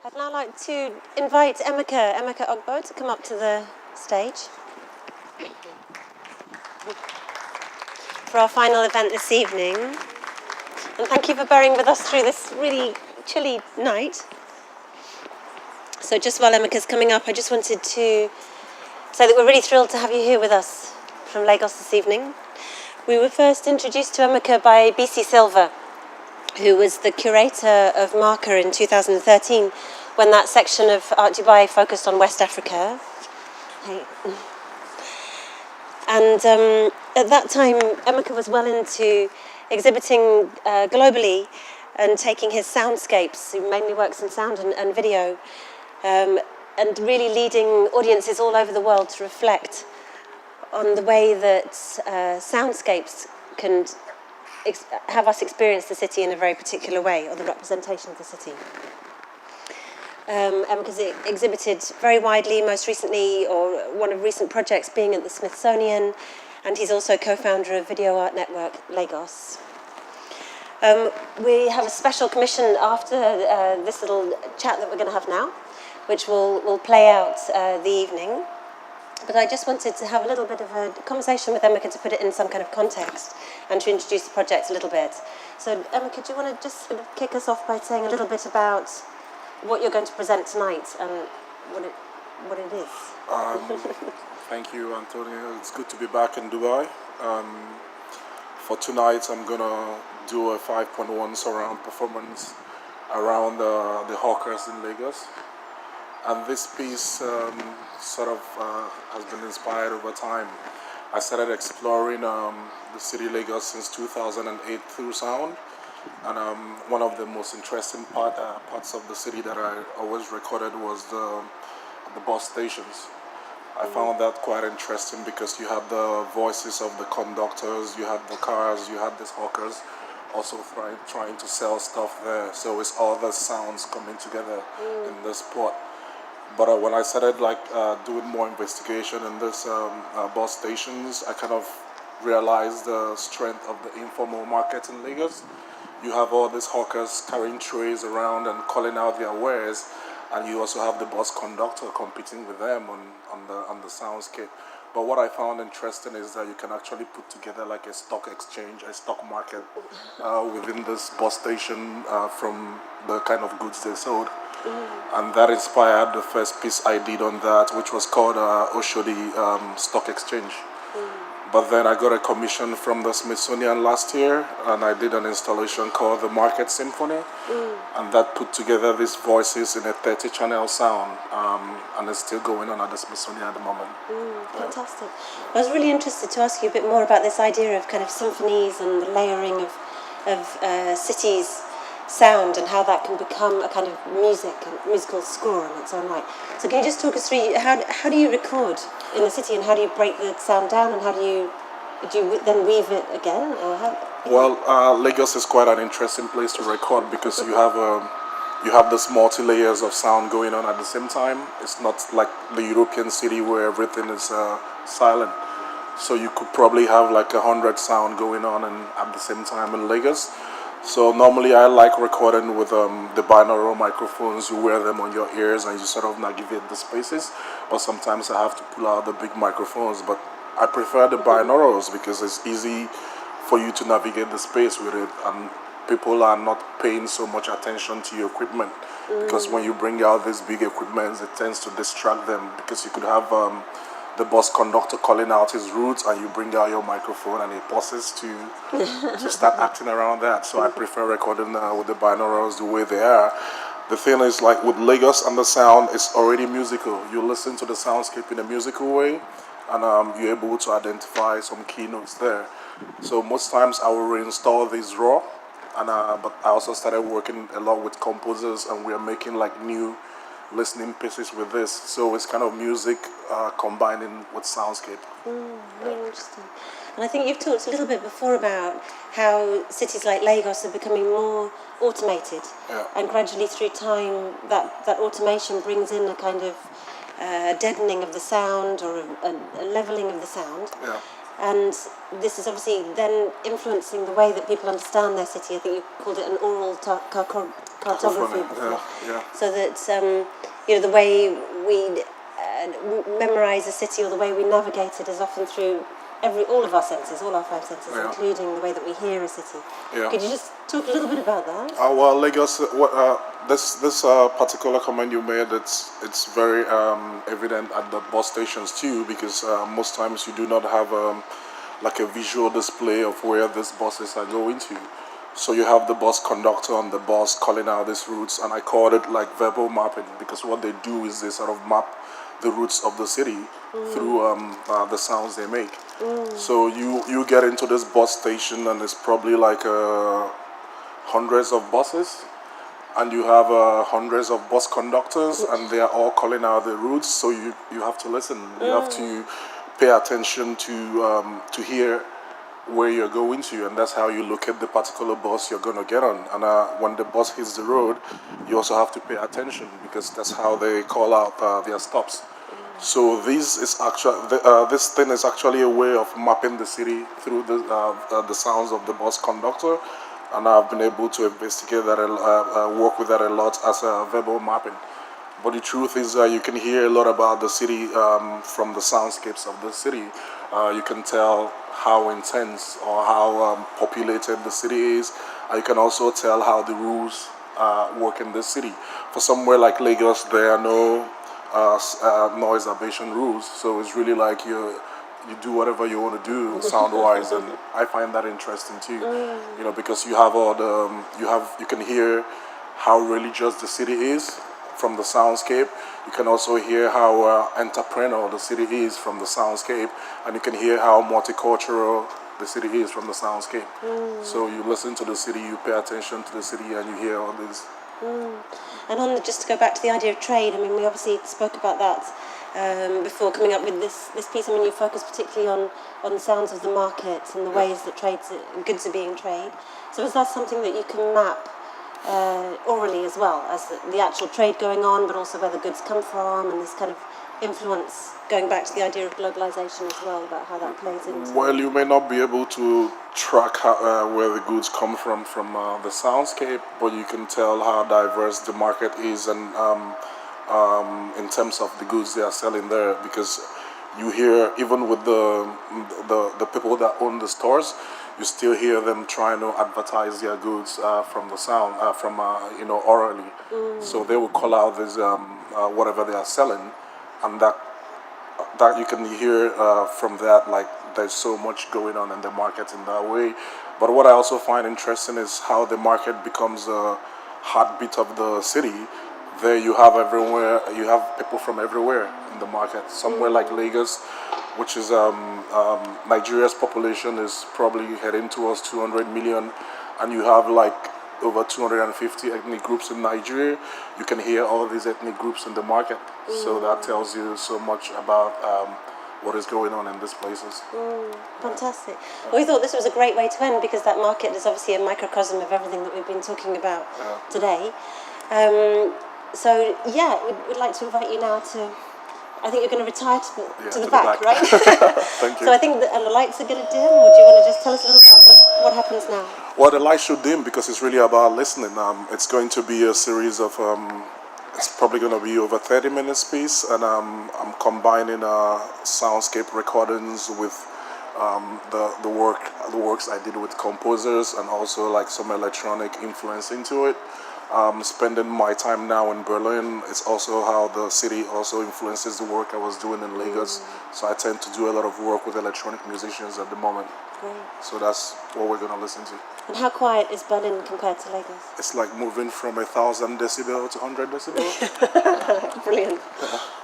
I'd now like to invite Emeka Ogboh to come up to the stage for our final event this evening. And thank you for bearing with us through this really chilly night. So just while Emeka's coming up, I just wanted to say that we're really thrilled to have you here with us from Lagos this evening. We were first introduced to Emeka by BC Silva, who was the curator of Marker in 2013, when that section of Art Dubai focused on West Africa. Hey. And at that time, Emeka was well into exhibiting globally and taking his soundscapes, he mainly works in sound and video, and really leading audiences all over the world to reflect on the way that soundscapes can have us experience the city in a very particular way, or the representation of the city. Emeka's exhibited very widely, most recently, or one of recent projects being at the Smithsonian, and he's also co-founder of Video Art Network Lagos. We have a special commission after this little chat that we're going to have now, which will play out the evening. But I just wanted to have a little bit of a conversation with Emeka to put it in some kind of context and to introduce the project a little bit. So Emeka, do you want to just sort of kick us off by saying a little bit about what you're going to present tonight and what it is? Thank you, Antonio. It's good to be back in Dubai. For tonight, I'm going to do a 5.1 surround performance around the hawkers in Lagos. And this piece has been inspired over time. I started exploring the city Lagos since 2008 through sound. And one of the most interesting parts of the city that I always recorded was the bus stations. I found that quite interesting because you have the voices of the conductors, you have the cars, you have these hawkers also trying to sell stuff there. So it's all the sounds coming together in this spot. But when I started doing more investigation in this bus stations, I kind of realized the strength of the informal market in Lagos. You have all these hawkers carrying trays around and calling out their wares, and you also have the bus conductor competing with them on the soundscape. But what I found interesting is that you can actually put together like a stock exchange, a stock market within this bus station from the kind of goods they sold. And that inspired the first piece I did on that, which was called Oshodi Stock Exchange. But then I got a commission from the Smithsonian last year, and I did an installation called the Market Symphony, and that put together these voices in a 30-channel sound, and it's still going on at the Smithsonian at the moment. Fantastic. I was really interested to ask you a bit more about this idea of kind of symphonies and the layering of cities' sound and how that can become a kind of musical score in its own right. So can you just talk us through how do you record in the city, and how do you break the sound down, and how do you then weave it again? Or Well, Lagos is quite an interesting place to record because you have this multi-layers of sound going on at the same time. It's not like the European city where everything is silent. So you could probably have like 100 sound going on at the same time in Lagos. So normally I like recording with the binaural microphones. You wear them on your ears and you sort of navigate the spaces. But sometimes I have to pull out the big microphones. But I prefer the binaurals because it's easy for you to navigate the space with it. And people are not paying so much attention to your equipment. Because when you bring out these big equipments, it tends to distract them. Because you could have the bus conductor calling out his routes, and you bring out your microphone and he pauses to start acting around that. So I prefer recording with the binaurals the way they are. The thing is, like with Lagos and the sound, it's already musical. You listen to the soundscape in a musical way, and you're able to identify some keynotes there. So most times I will reinstall these raw, and but I also started working a lot with composers, and we are making like new listening pieces with this. So it's kind of music combining with soundscape. Really interesting. And I think you've talked a little bit before about how cities like Lagos are becoming more automated, and gradually through time that automation brings in a kind of deadening of the sound, or a leveling of the sound. And this is obviously then influencing the way that people understand their city. I think you called it an oral cartography before. Yeah. So that the way we memorize a city or the way we navigate it is often through all of our senses, all our five senses, Yeah. including the way that we hear a city. Yeah. Could you just talk a little bit about that? Well, Lagos. This particular comment you made, it's very evident at the bus stations too, because most times you do not have like a visual display of where these buses are going to. So you have the bus conductor on the bus calling out these routes, and I called it like verbal mapping, because what they do is they sort of map the routes of the city through the sounds they make. So you get into this bus station, and it's probably like hundreds of buses, and you have hundreds of bus conductors, and they are all calling out the routes. So you have to listen. You have to pay attention to hear where you're going to, and that's how you locate the particular bus you're going to get on. And when the bus hits the road, you also have to pay attention, because that's how they call out their stops. So this thing is actually a way of mapping the city through the sounds of the bus conductor, and I've been able to investigate that, work with that a lot as a verbal mapping. But the truth is, you can hear a lot about the city from the soundscapes of the city. You can tell how intense or how populated the city is. You can also tell how the rules work in the city. For somewhere like Lagos, there are no noise abatement rules, so it's really like you do whatever you want to do sound wise, and I find that interesting too. Because you have all the you can hear how religious the city is from the soundscape. You can also hear how entrepreneurial the city is from the soundscape, and you can hear how multicultural the city is from the soundscape. So you listen to the city, you pay attention to the city, and you hear all this. And just to go back to the idea of trade, I mean, we obviously spoke about that before coming up with this piece. I mean, you focus particularly on the sounds of the markets and the ways that goods are being traded. So is that something that you can map orally as well, as the actual trade going on, but also where the goods come from, and this kind of influence, going back to the idea of globalization as well, about how that plays into... Well, you may not be able to track where the goods come from the soundscape, but you can tell how diverse the market is, and in terms of the goods they are selling there, because you hear, even with the people that own the stores, you still hear them trying to advertise their goods from the sound, orally. So they will call out this whatever they are selling, and that you can hear from that, like there's so much going on in the market in that way. But what I also find interesting is how the market becomes a heartbeat of the city. There you have people from everywhere in the market. Somewhere like Lagos, which is Nigeria's population is probably heading towards 200 million, and you have like over 250 ethnic groups in Nigeria. You can hear all these ethnic groups in the market. So that tells you so much about what is going on in these places. Fantastic. Well, we thought this was a great way to end, because that market is obviously a microcosm of everything that we've been talking about today. So we'd like to invite you now to... I think you're going to retire to the back, right? Thank you. So I think the lights are going to dim, or do you want to just tell us a little about what happens now? Well, the light should dim because it's really about listening. It's going to be a series of... it's probably going to be over 30 minutes piece, and I'm combining soundscape recordings with the works I did with composers, and also like some electronic influence into it. Spending my time now in Berlin, it's also how the city also influences the work I was doing in Lagos. So I tend to do a lot of work with electronic musicians at the moment. Great. So that's what we're going to listen to. And how quiet is Berlin compared to Lagos? It's like moving from 1,000 decibel to 100 decibel. Brilliant.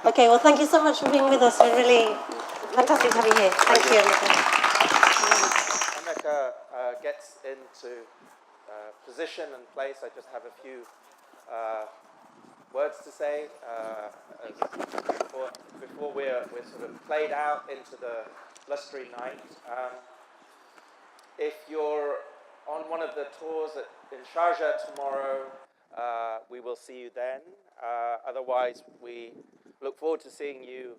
Okay, well, thank you so much for being with us. We're really fantastic to have you here. Thank you, Emeka. Emeka gets into position and place. I just have a few words to say before we're sort of played out into the blustery night. If you're on one of the tours in Sharjah tomorrow, we will see you then. Otherwise, we look forward to seeing you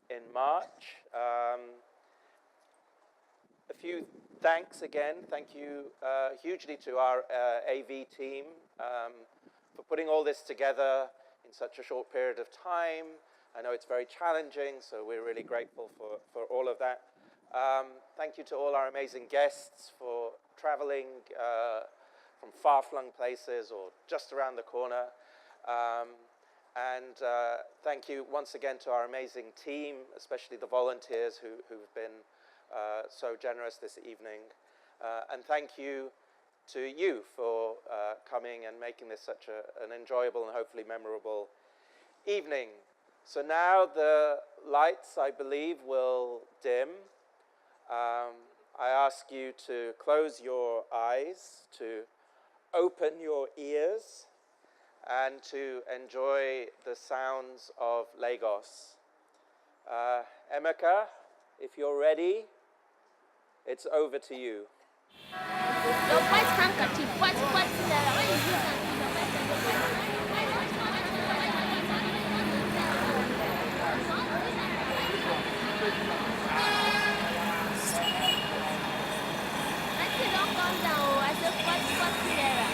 in March. A few thanks again. Thank you hugely to our AV team for putting all this together in such a short period of time. I know it's very challenging, so we're really grateful for all of that. Thank you to all our amazing guests for traveling from far-flung places or just around the corner. And thank you once again to our amazing team, especially the volunteers who've been so generous this evening. And thank you to you for coming and making this such an enjoyable and hopefully memorable evening. So now the lights, I believe, will dim. I ask you to close your eyes, to open your ears, and to enjoy the sounds of Lagos. Emeka, if you're ready, it's over to you. Your white handkerchief, what naira? When you use that, don't come down. I said, what naira?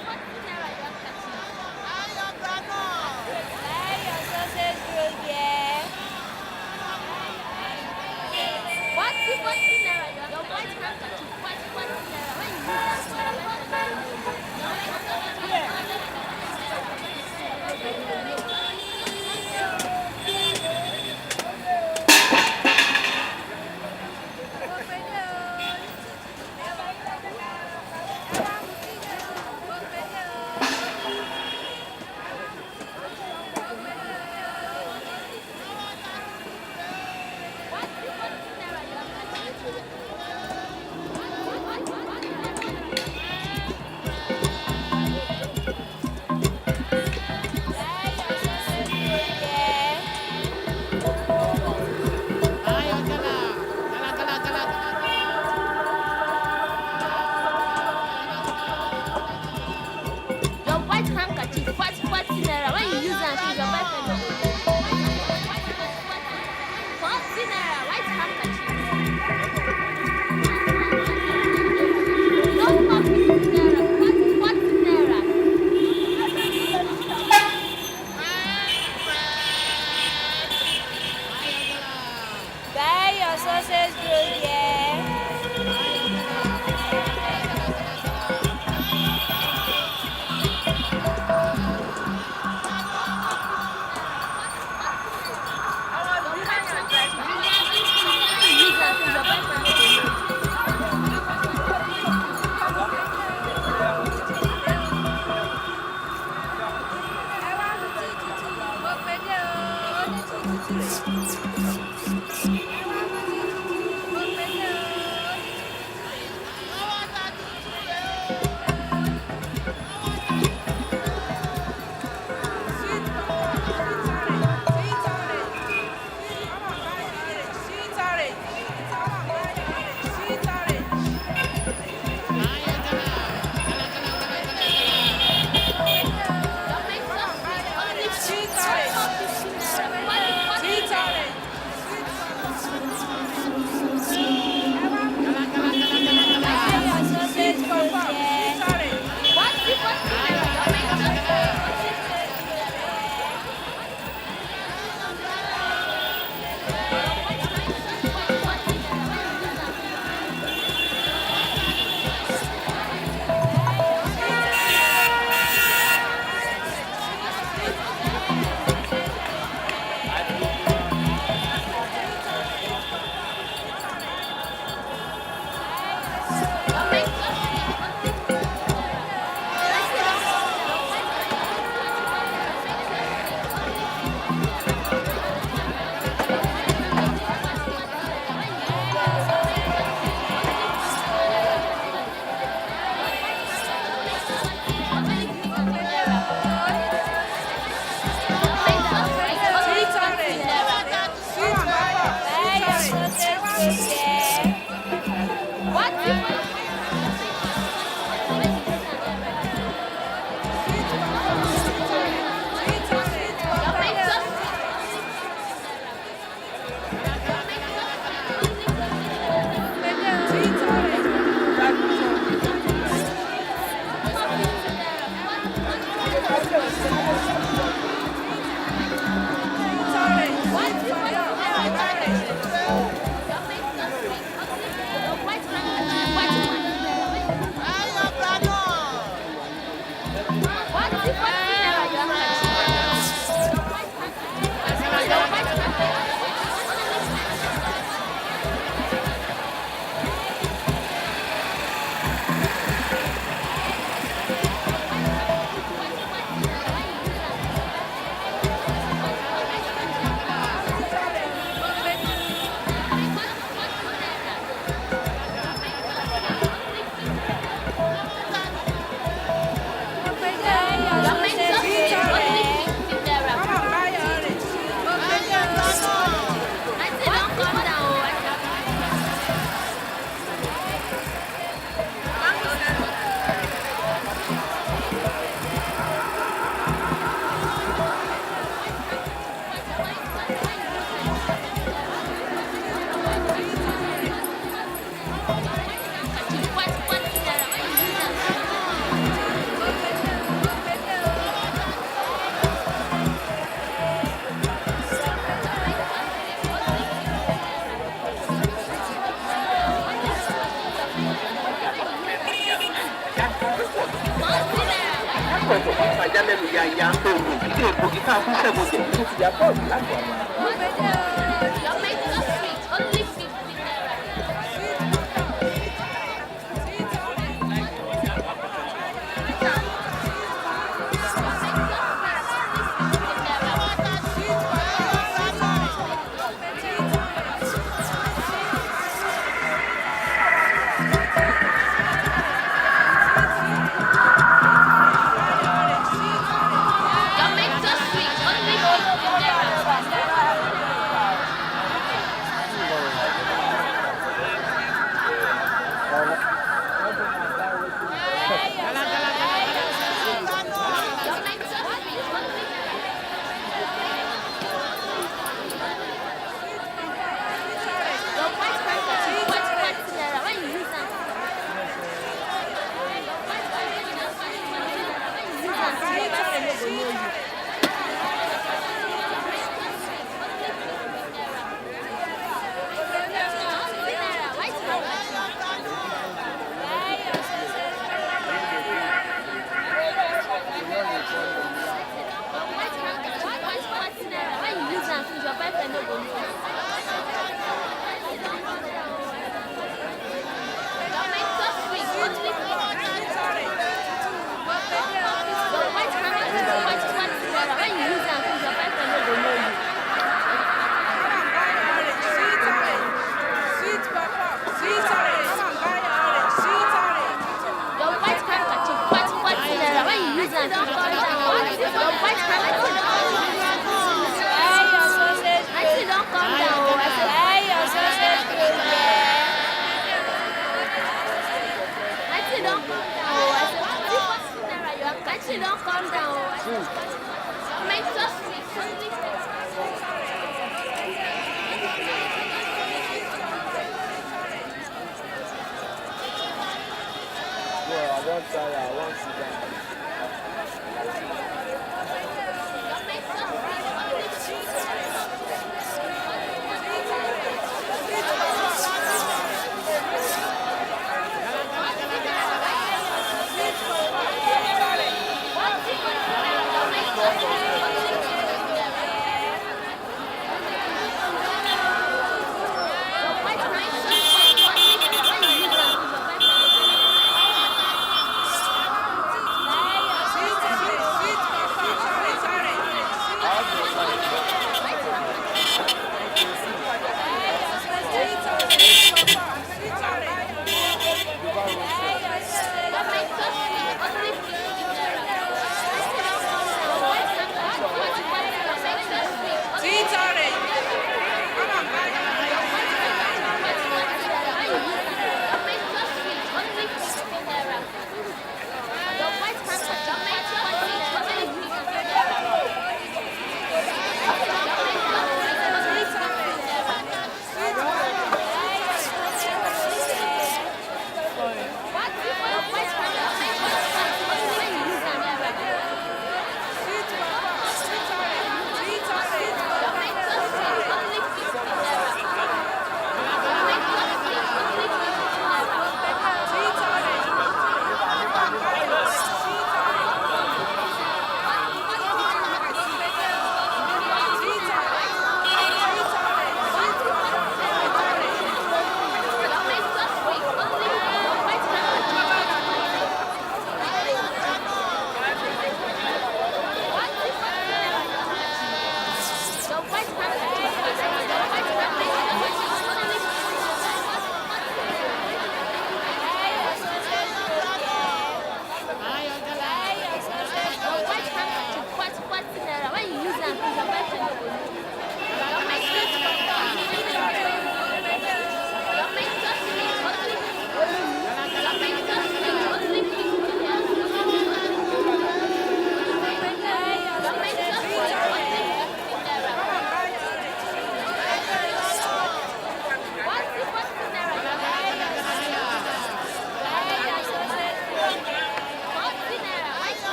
What naira your handkerchief? Buy your sausage roll, yeah. What naira your white handkerchief? What naira? When you use Your mate is sweet, only 50 naira. Your mate is sweet, only 50 naira. Your mate is sweet, only your white handkerchief, what naira when you use them? Don't calm down. Make us I want to